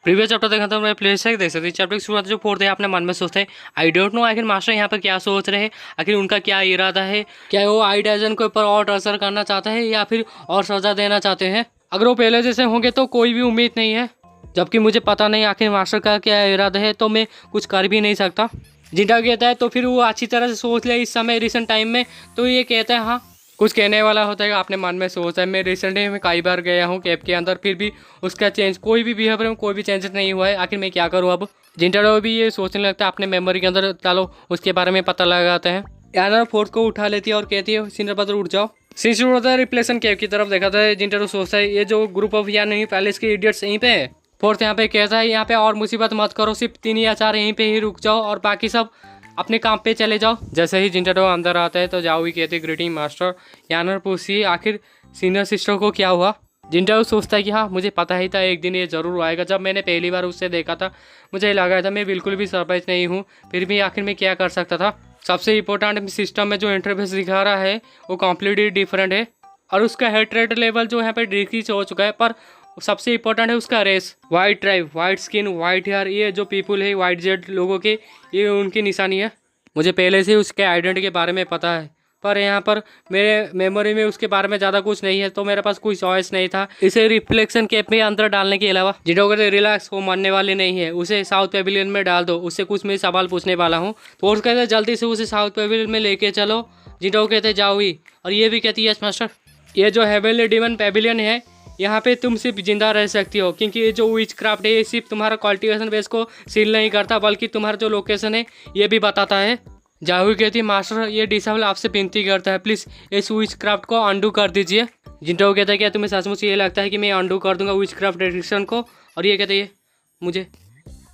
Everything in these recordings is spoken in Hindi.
प्रीवियस चैप्टर देखा था मैं प्ले से देख सकते चैप्टर की शुरुआत जो फोर्थ है अपने मन में सोचते हैं आई डोंट नो आखिर मास्टर यहाँ पर क्या सोच रहे हैं, आखिर उनका क्या इरादा है, क्या वो आइडाजन के ऊपर और असर करना चाहता है या फिर और सजा देना चाहते हैं। अगर वो पहले जैसे होंगे तो कोई भी उम्मीद नहीं है, जबकि मुझे पता नहीं आखिर मास्टर का क्या इरादा है तो मैं कुछ कर भी नहीं सकता। जिंटा कहता है तो फिर वो अच्छी तरह से सोच ले इस समय रिसेंट टाइम में, तो ये कहता है हाँ कुछ कहने वाला होता है अपने मन में सोचता है। मैं रिसेंटली में कई बार गया हूँ कैब के अंदर, फिर भी उसका चेंज कोई भी बिहेवियर में कोई भी चेंजेस नहीं हुआ है, आखिर मैं क्या करूँ अब। जिंटारो भी ये सोचने लगता है अपने मेमोरी के अंदर, चलो उसके बारे में पता लगाते हैं। याना फोर्थ को उठा लेती है और कहती है सीनियर ब्रदर उठ जाओ। सीनियर ब्रदर रिप्लेसन कैब की तरफ देखा था। जिंटारो सोचता है ये जो ग्रुप ऑफ या नहीं पैलेस के इडियट्स यहीं पे है। फोर्थ यहाँ पे कहता है यहाँ पे और मुसीबत मत करो, सिर्फ 3 या 4 यहीं पे ही रुक जाओ और बाकी सब अपने काम पे चले जाओ। जैसे ही जिंटारो अंदर आता है तो जाओ ही कहते ग्रीटिंग मास्टर। यानर पूछती आखिर सीनियर सिस्टर को क्या हुआ। जिंटारो सोचता है कि हाँ मुझे पता ही था एक दिन ये ज़रूर आएगा। जब मैंने पहली बार उससे देखा था मुझे लगा था मैं बिल्कुल भी सरप्राइज नहीं हूँ, फिर भी आखिर में क्या कर सकता था। सबसे इम्पोर्टेंट सिस्टम में जो इंटरफेस दिखा रहा है वो कम्प्लीटली डिफरेंट है और उसका हेट्रेड लेवल जो यहाँ पे डिक्रीज हो चुका है, पर सबसे इम्पोर्टेंट है उसका race. White tribe, white skin, white hair, ये जो पीपल है वाइट जेड लोगों के, ये उनकी निशानी है। मुझे पहले से उसके आइडेंटिटी के बारे में पता है, पर यहाँ पर मेरे मेमोरी में उसके बारे में ज़्यादा कुछ नहीं है, तो मेरे पास कोई चॉइस नहीं था इसे रिफ्लेक्शन कैप में अंदर डालने के अलावा। जिनको कहते रिलैक्स, वो मरने वाली नहीं है, उसे साउथ पेविलियन में डाल दो, उससे कुछ मैं सवाल पूछने वाला हूँ। तो उसको कहते जल्दी से उसे साउथ पेविलियन में लेके चलो। जिनको कहते जाओ ही, और ये भी कहती है यस मास्टर। ये जो हेवनली डिमन पेविलियन है यहाँ पे तुम सिर्फ जिंदा रह सकती हो, क्योंकि ये जो विच क्राफ्ट है ये सिर्फ तुम्हारा कल्टीवेशन बेस को सील नहीं करता बल्कि तुम्हारा जो लोकेशन है ये भी बताता है। जाहू कहती है मास्टर ये डिसेबल आपसे विनती करता है प्लीज़ इस विच क्राफ्ट को अंडू कर दीजिए। जिंटो कहता है क्या तुम्हें सचमुच ये लगता है कि मैं अंडू कर दूंगा विच क्राफ्ट एडिक्शन को। और ये कहते हैं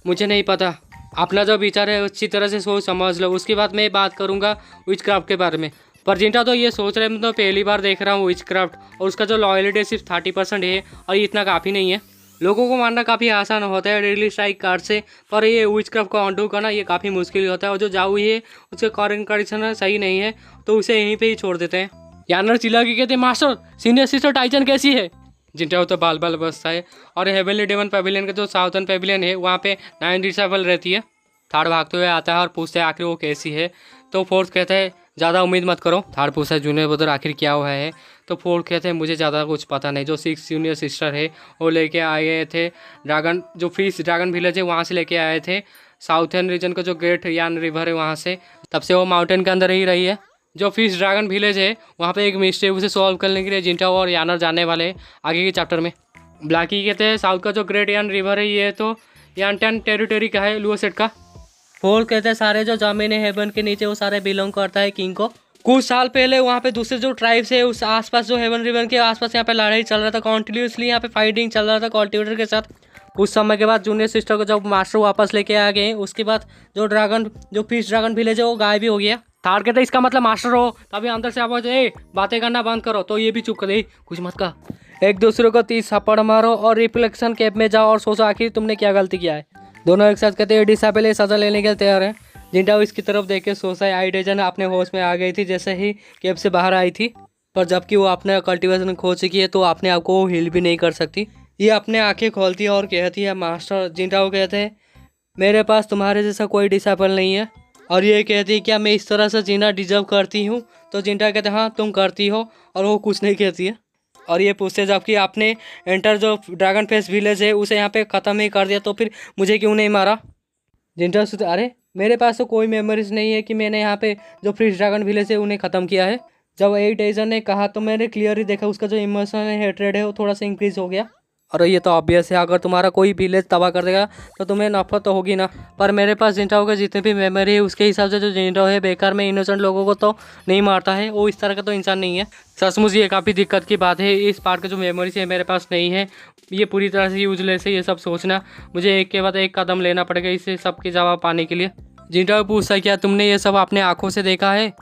मुझे नहीं पता, अपना जो विचार है अच्छी तरह से सोच समझ लो, उसके बाद मैं बात करूँगा विच क्राफ्ट के बारे में। पर जिंटा तो ये सोच रहे हैं मैं तो पहली बार देख रहा हूँ विच क्राफ्ट, और उसका जो लॉयल्टी सिर्फ 30% है और ये इतना काफ़ी नहीं है। लोगों को मारना काफ़ी आसान होता है डेली स्ट्राइक कार्ड से, पर ये विच क्राफ्ट को अंडू करना ये काफ़ी मुश्किल होता है। और जो जाऊ है उसके करंट कंडीशन सही नहीं है तो उसे यहीं पे ही छोड़ देते हैं। यानर चिल्ला के कहते हैं मास्टर सीनियर सिस्टर टाइजन कैसी है। जिंटा तो बाल बाल बसता है। और हेवनली डेमन पेविलियन का जो साउथर्न पेविलियन है वहाँ पे 9 डिसेबल रहती है। थर्ड भागते हुए आता है और पूछते हैं आखिर वो कैसी है। तो फोर्थ कहता है ज़्यादा उम्मीद मत करो। थर्ड पूछता है जूनियर ब्रदर आखिर क्या हुआ है। तो फोर्थ कहते हैं मुझे ज़्यादा कुछ पता नहीं। जो 6 जूनियर सिस्टर है वो लेके आए गए थे ड्रैगन, जो फिश ड्रैगन विलेज है वहाँ से लेके आए थे साउथर्न रीजन का जो ग्रेट यान रिवर है वहाँ से। तब से वो माउंटेन के अंदर ही रही है। जो फिश ड्रैगन विलेज है वहाँ पे एक मिस्ट्री उसे सॉल्व करने के लिए जिंटा और यानर जाने वाले हैं आगे के चैप्टर में। ब्लैकी कहते हैं साउथ का जो ग्रेट यान रिवर है ये तो यानटन टेरिटरी का है, लुओसेट का। फोर्थ कहते हैं सारे जो जमीन है हेवन के नीचे वो सारे बिलोंग करता है किंग को। कुछ साल पहले वहाँ पे दूसरे जो ट्राइब्स है उस आसपास जो हेवन रिवर के आसपास यहाँ पे लड़ाई चल रहा था, कॉन्टिन्यूसली यहाँ पे फाइटिंग चल रहा था कल्टीवेटर के साथ। कुछ समय के बाद जूनियर सिस्टर को जब मास्टर वापस लेके आ गए उसके बाद जो फिश ड्रैगन विलेज है वो गायब भी हो गया। थार कहते इसका मतलब मास्टर हो, तभी अंदर से आवाज बातें करना बंद करो, तो ये भी चुप कर दे कुछ मत कहा। एक दूसरे को 30 थप्पड़ मारो और रिफ्लेक्शन कैप में जाओ और सोचो आखिर तुमने क्या गलती किया है। दोनों एक साथ कहते हैं डिसेबल सजा लेने के लिए तैयार है। जिंटा इसकी तरफ देख के सोचता है आइडेजन अपने होश में आ गई थी जैसे ही कैब से बाहर आई थी, पर जबकि वो अपने कल्टीवेशन खो चुकी है तो अपने आप को हील भी नहीं कर सकती। ये अपने आंखें खोलती है और कहती है मास्टर। जिंटा को कहते हैं मेरे पास तुम्हारे जैसा कोई डिसेबल नहीं है। और ये कहती है क्या मैं इस तरह से जीना डिजर्व करती हूँ। तो जिंटा कहते हैं हाँ तुम करती हो, और वो कुछ नहीं कहती है। और ये पूछते जबकि आपने एंटर जो ड्रैगन फेस विलेज है उसे यहाँ पे ख़त्म ही कर दिया तो फिर मुझे क्यों नहीं मारा। जिंटा सोचते अरे मेरे पास तो कोई मेमोरीज नहीं है कि मैंने यहाँ पे जो फिश ड्रैगन विलेज है उन्हें ख़त्म किया है। जब एडेजन ने कहा तो मैंने क्लियरली देखा उसका जो इमोशनल हेट्रेड है वो थोड़ा सा इंक्रीज हो गया। और ये तो ऑब्वियस है अगर तुम्हारा कोई विलेज तबाह कर देगा तो तुम्हें नफरत तो होगी ना। पर मेरे पास जिंटाओ के जितने भी मेमोरी है उसके हिसाब से जो जिंटाओ है बेकार में इनोसेंट लोगों को तो नहीं मारता है, वो इस तरह का तो इंसान नहीं है। सचमुच ये काफ़ी दिक्कत की बात है। इस पार्ट का जो मेमोरीज है मेरे पास नहीं है, ये पूरी तरह से यूजलेस है। ये सब सोचना मुझे एक के बाद एक कदम लेना पड़ेगा इसे सब के जवाब पाने के लिए। जिंटाओ पूछता है क्या तुमने ये सब अपने आँखों से देखा है।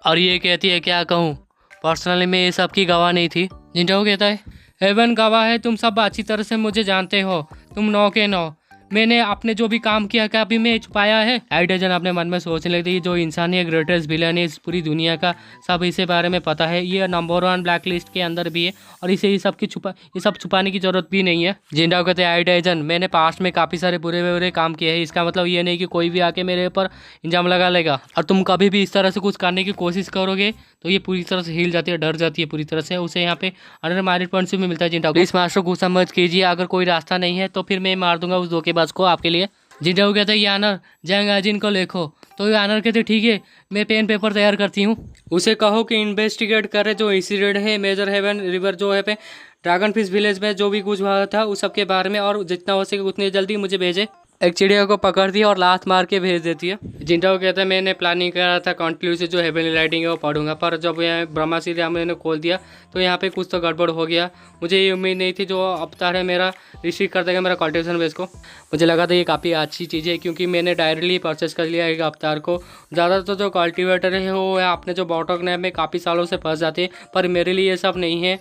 और ये कहती है क्या कहूँ पर्सनली मैं ये सब की गवाह नहीं थी। जिंटाओ कहता है हेवन गवाह है, तुम सब अच्छी तरह से मुझे जानते हो, तुम 9 के 9। मैंने आपने जो भी काम किया क्या अभी मैं छुपाया है। आइडेजन अपने मन में सोचने लगती है जो इंसान है ग्रेटेस्ट विलन है इस पूरी दुनिया का, सब इसे बारे में पता है, ये नंबर 1 ब्लैक लिस्ट के अंदर भी है और इसे ये सब छुपाने की जरूरत भी नहीं है। जिंडाओ कहते हैं आइडेजन मैंने पास्ट में काफ़ी सारे बुरे बुरे काम किए हैं, इसका मतलब ये नहीं कि कोई भी आके मेरे ऊपर इंजाम लगा लेगा और तुम कभी भी इस तरह से कुछ करने की कोशिश करोगे तो ये पूरी तरह से हिल जाती है, डर जाती है पूरी तरह से। उसे यहाँ पे अंडर मैरिड पॉइंट भी मिलता है जिंडाओ। प्लीज मास्टर गुस्सा मत कीजिए, अगर कोई रास्ता नहीं है तो फिर मैं मार दूंगा उस धोखेबाज को आपके लिए। जिंडाओ कहते हैं यानर जैंग आजिन को लिखो, तो यानर कहते ठीक है मैं पेन पेपर तैयार करती हूँ। उसे कहो कि इन्वेस्टिगेट करे जो इंसिडेंट है मेजर हेवन रिवर जो है पे ड्रैगन फिश विलेज में जो भी कुछ हुआ था उस सब के बारे में, और जितना हो सके उतनी जल्दी मुझे भेजे। एक चिड़िया को पकड़ती है और लात मार के भेज देती है। जिंटाओ कहता है मैंने प्लानिंग करा था कॉन्क्लूसिव जो हेवनली राइटिंग है वो पढ़ूंगा, पर जब यहाँ ब्रह्मास्त्र मैंने खोल दिया तो यहाँ पे कुछ तो गड़बड़ हो गया। मुझे ये उम्मीद नहीं थी जो अवतार है मेरा रिस्ट्रिक्ट कर देगा मेरा कल्टिवेशन बेस को। मुझे लगा था ये काफ़ी अच्छी चीज़ है क्योंकि मैंने डायरेक्टली परचेस कर लिया एक अवतार को। ज़्यादातर जो कल्टिवेटर है वो अपने जो बॉटल नैप में काफ़ी सालों से फंस जाते हैं, पर मेरे लिए ये सब नहीं है।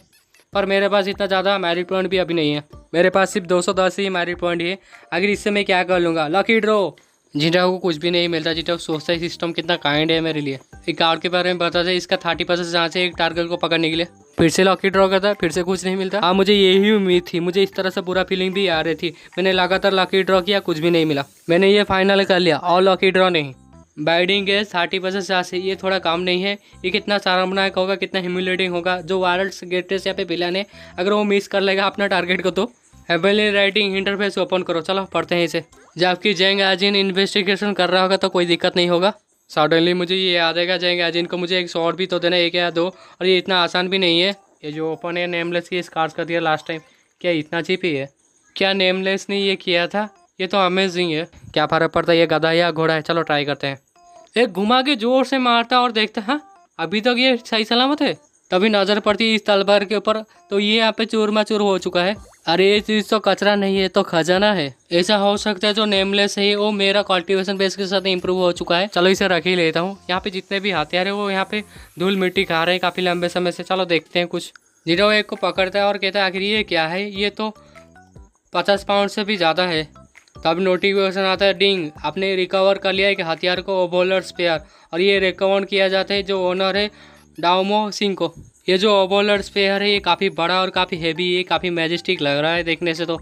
पर मेरे पास इतना ज़्यादा मैरिड पॉइंट भी अभी नहीं है, मेरे पास सिर्फ 210 ही मैरिड पॉइंट है। अगर इससे मैं क्या कर लूँगा, लकी ड्रॉ। जिंटाओ को कुछ भी नहीं मिलता। जिंटाओ सोचता है सिस्टम कितना काइंड है मेरे लिए। एक कार्ड के बारे में बता दे इसका 30% चांस है एक टारगेट को पकड़ने के लिए। फिर से लकी ड्रॉ करता है, फिर से कुछ नहीं मिलता। हाँ मुझे यही उम्मीद थी, मुझे इस तरह से बुरा फीलिंग भी आ रही थी। मैंने लगातार लकी ड्रॉ किया, कुछ भी नहीं मिला। मैंने ये फाइनल कर लिया और लकी ड्रॉ नहीं। बाइडिंग के 30% चांस है, ये थोड़ा काम नहीं है। ये कितना शर्मनाक होगा, कितना ह्यूमिलेटिंग होगा। जो वायरल्स ग्रेटेस्ट यहाँ पे विलन है, अगर वो मिस कर लेगा अपना टारगेट को तो। हेवनली राइटिंग इंटरफेस ओपन करो, चलो पढ़ते हैं इसे। जबकि जैंग आजिन इन्वेस्टिगेशन कर रहा होगा तो कोई दिक्कत नहीं होगा। सडनली मुझे ये याद आएगा जैंग आजिन को मुझे एक शॉट भी तो देना, एक या दो, और ये इतना आसान भी नहीं है। ये जो ओपन है नेमलेस की स्कार्स कर दिया लास्ट टाइम, क्या इतना चीप ही है? क्या नेमलेस ने ये किया था? ये तो अमेजिंग है। क्या फ़र्क पड़ता है ये गधा या घोड़ा है, चलो ट्राई करते हैं। एक घुमा के जोर से मारता और देखता हाँ अभी तक ये सही सलामत है। तभी नज़र पड़ती है इस तलवार के ऊपर, तो ये यहाँ पे चूरमाचूर हो चुका है। अरे ये चीज़ तो कचरा नहीं है, तो खजाना है। ऐसा हो सकता है जो नेमलेस है वो मेरा कल्टीवेशन बेस के साथ इंप्रूव हो चुका है। चलो इसे रख ही लेता हूँ। यहाँ पे जितने भी हथियार है वो यहाँ पे धूल मिट्टी खा रहे हैं काफ़ी लंबे समय से। चलो देखते हैं कुछ। जीरो एक को पकड़ता है और कहता है आखिर ये क्या है, ये तो 50 पाउंड से भी ज़्यादा है। तब नोटिफिकेशन आता है डिंग, आपने रिकवर कर लिया एक हथियार को ओबोलर स्पेयर, और ये रिकवर किया जाता है जो ओनर है डाउमो सिंह को। ये जो ओबोलर स्पेयर है ये काफ़ी बड़ा और काफ़ी हैवी है, काफ़ी मैजेस्टिक लग रहा है देखने से। तो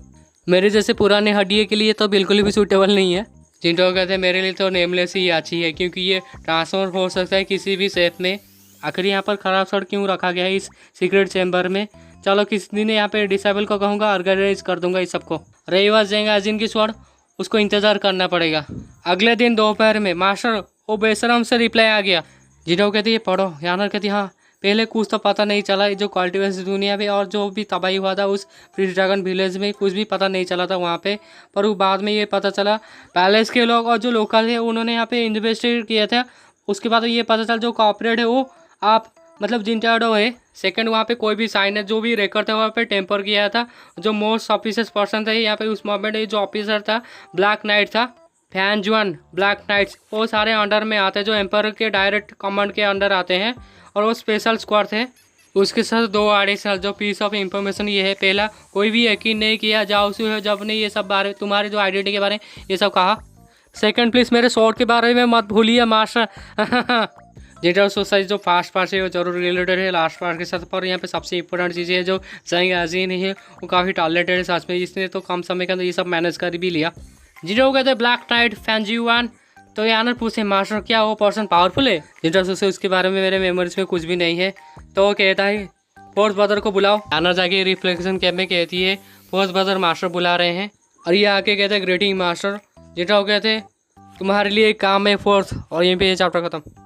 मेरे जैसे पुराने हड्डिए के लिए तो बिल्कुल भी सूटेबल नहीं है। जिंटो कहते हैं मेरे लिए तो नेमलेस ही अच्छी है क्योंकि ये ट्रांसफर हो सकता है किसी भी शेप में। आखिर यहाँ पर खराब शर्ट क्यों रखा गया है इस सीक्रेट चैम्बर में? चलो किसी दिन यहाँ पे डिसेबल को कहूँगा, ऑर्गेनाइज कर दूंगा इस सबको। रही बात जैंग आजिन की स्वर्ण, उसको इंतज़ार करना पड़ेगा। अगले दिन दोपहर में मास्टर वो बेशरम से रिप्लाई आ गया। जिन्हों कहती है पढ़ो। यानर कहती हाँ पहले कुछ तो पता नहीं चला, जो कल्टिवेशन दुनिया में और जो भी तबाही हुआ था उस फ्रीज ड्रैगन विलेज में कुछ भी पता नहीं चला था वहाँ पे। पर वो बाद में ये पता चला पैलेस के लोग और जो लोकल है उन्होंने यहाँ पे इन्वेस्टिगेट किया था। उसके बाद ये पता चला जो कॉर्पोरेट है वो आप मतलब जिंटाडो है। सेकंड वहाँ पे कोई भी साइन है जो भी रिकॉर्ड था वहाँ पे टेम्पर किया था। जो मोस्ट ऑफिसर्स पर्सन थे यहाँ पे उस मोमेंट जो ऑफिसर था ब्लैक नाइट था, फैन जुआन ब्लैक नाइट्स, वो सारे अंडर में आते हैं जो एम्पर के डायरेक्ट कमांड के अंडर आते हैं। और वो स्पेशल स्क्वाड थे। उसके साथ 2 एडिशनल जो पीस ऑफ इंफॉर्मेशन ये है। पहला, कोई भी यकीन नहीं किया जासूस है जब ने ये सब बारे तुम्हारे जो आइडेंटिटी के बारे में ये सब कहा। सेकंड, प्लीज़ मेरे शॉर्ट के बारे में मत भूलिए मास्टर। जेटर सोसाइटी जो फास्ट पार्ट है वो जरूर रिलेटेड है लास्ट पार्ट के साथ। पर यहाँ पे सबसे इंपॉर्टेंट चीज़ है जो जैंग आजिन है वो काफ़ी टैलेंटेड है सच में। इसने तो कम समय के अंदर ये सब मैनेज कर भी लिया। जिटर कहते हैं ब्लैक नाइट फैंजीवान। तो यानर पूछे मास्टर क्या वो पर्सन पावरफुल है? जिटर सोचे उसके बारे में मेरे मेमोरीज में कुछ भी नहीं है। तो वो कहता है फोर्थ ब्रदर को बुलाओ। यानर जाके रिफ्लेक्शन कैम्प में कहती है फोर्थ ब्रदर मास्टर बुला रहे हैं। और ये आके कहते हैं ग्रेटिंग मास्टर। जिटर कहते हैं तुम्हारे लिए एक काम है फोर्थ। और यहीं पे ये चैप्टर खत्म।